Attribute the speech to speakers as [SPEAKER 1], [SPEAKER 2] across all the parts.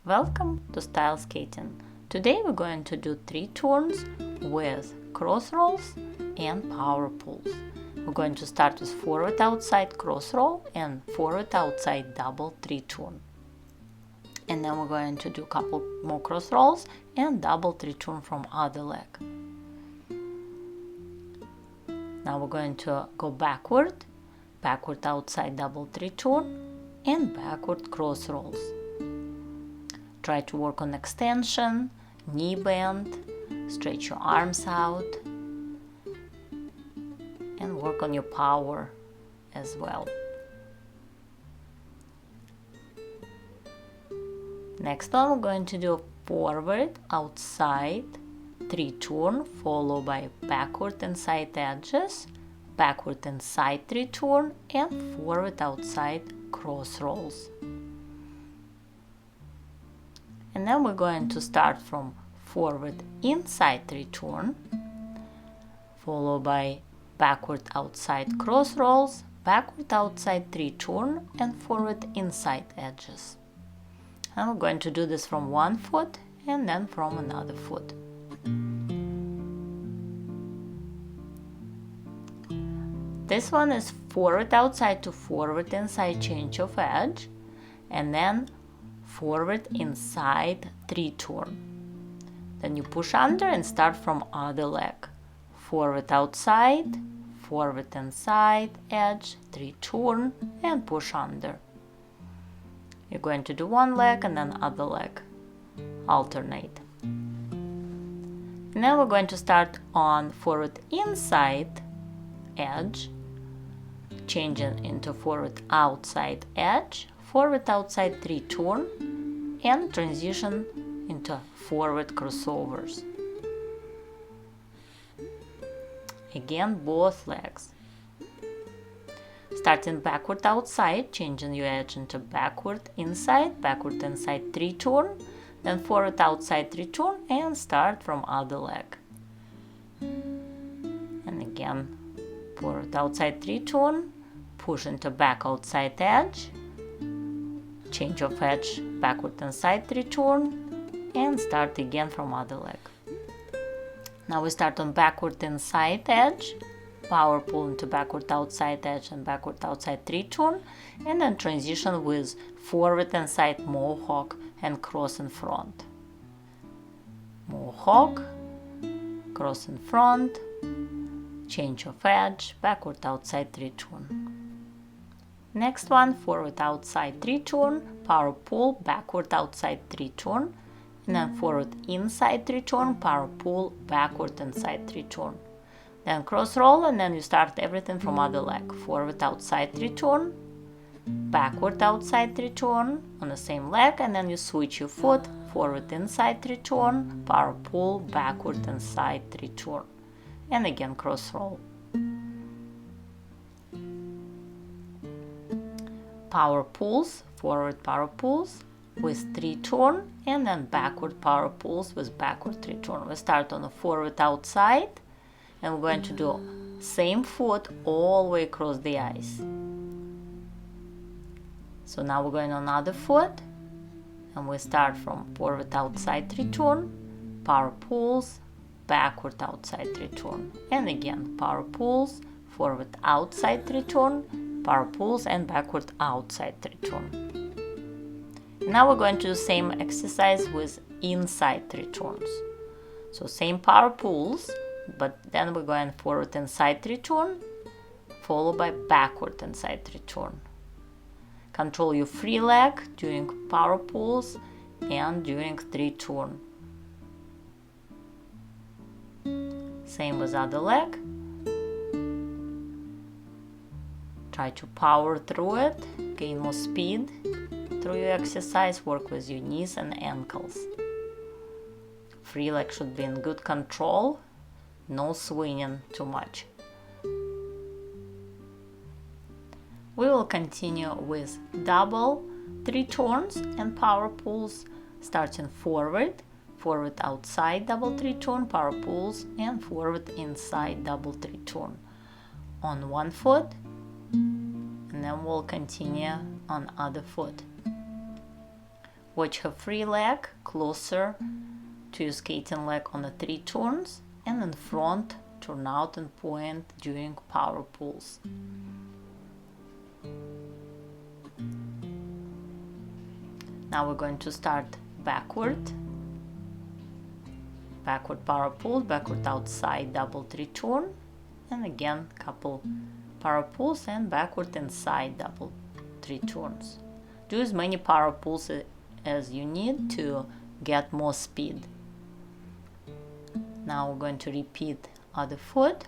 [SPEAKER 1] Welcome to Style Skating. Today we're going to do 3 turns with cross rolls and power pulls. We're going to start with forward outside cross roll and forward outside double 3 turn. And then we're going to do a couple more cross rolls and double 3 turn from other leg. Now we're going to go backward outside double 3 turn and backward cross rolls. Try to work on extension, knee bend, stretch your arms out, and work on your power as well. Next one, we're going to do forward outside 3 turn, followed by backward and side edges, backward and side 3 turn, and forward outside cross rolls. And then we're going to start from forward inside 3 turn, followed by backward outside cross rolls, backward outside 3 turn, and forward inside edges. And we're going to do this from one foot and then from another foot. This one is forward outside to forward inside change of edge, and then forward inside 3 turn. Then you push under and start from other leg. Forward outside, forward inside edge, 3 turn, and push under. You're going to do one leg and then other leg. Alternate. Now we're going to start on forward inside edge, changing into forward outside edge, forward outside 3 turn, and transition into forward crossovers. Again, both legs. Starting backward outside, changing your edge into backward inside 3 turn, then forward outside 3 turn, and start from other leg. And again, forward outside 3 turn, push into back outside edge, change of edge, backward inside 3 turn, and start again from other leg. Now we start on backward inside edge, power pull into backward outside edge and backward outside 3 turn, and then transition with forward inside mohawk and cross in front. Mohawk, cross in front, change of edge, backward outside 3 turn. Next one, forward outside 3 turn, power pull, backward outside 3 turn, and then forward inside 3 turn, power pull, backward inside 3 turn. Then cross roll, and then you start everything from other leg. Forward outside 3 turn, backward outside 3 turn on the same leg, and then you switch your foot, forward inside 3 turn, power pull, backward inside 3 turn, and again cross roll. Power pulls, forward power pulls with 3 turn, and then backward power pulls with backward 3 turn. We start on the forward outside, and we're going to do same foot all the way across the ice. So now we're going on another foot, and we start from forward outside 3 turn, power pulls, backward outside 3 turn, and again power pulls, forward outside 3 turn, power pulls, and backward outside 3 turn. Now we're going to do the same exercise with inside 3 turns. So same power pulls, but then we're going forward inside 3 turn, followed by backward inside 3 turn. Control your free leg during power pulls and during 3 turn. Same with other leg. Try to power through it, gain more speed through your exercise, work with your knees and ankles. Free leg should be in good control, no swinging too much. We will continue with double 3 turns and power pulls, starting forward outside double 3 turn, power pulls, and forward inside double 3 turn on one foot, and then we'll continue on other foot. Watch her free leg closer to your skating leg on the 3 turns, and in front turn out and point during power pulls. Now we're going to start backward power pull, backward outside double 3 turn, and again couple power pulls and backward inside double 3 turns. Do as many power pulls as you need to get more speed. Now we're going to repeat other foot,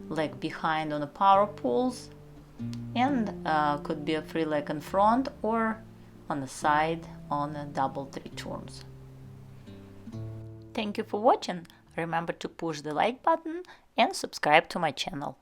[SPEAKER 1] leg behind on the power pulls, and could be a free leg in front or on the side on a double 3 turns. Thank you for watching. Remember to push the like button and subscribe to my channel.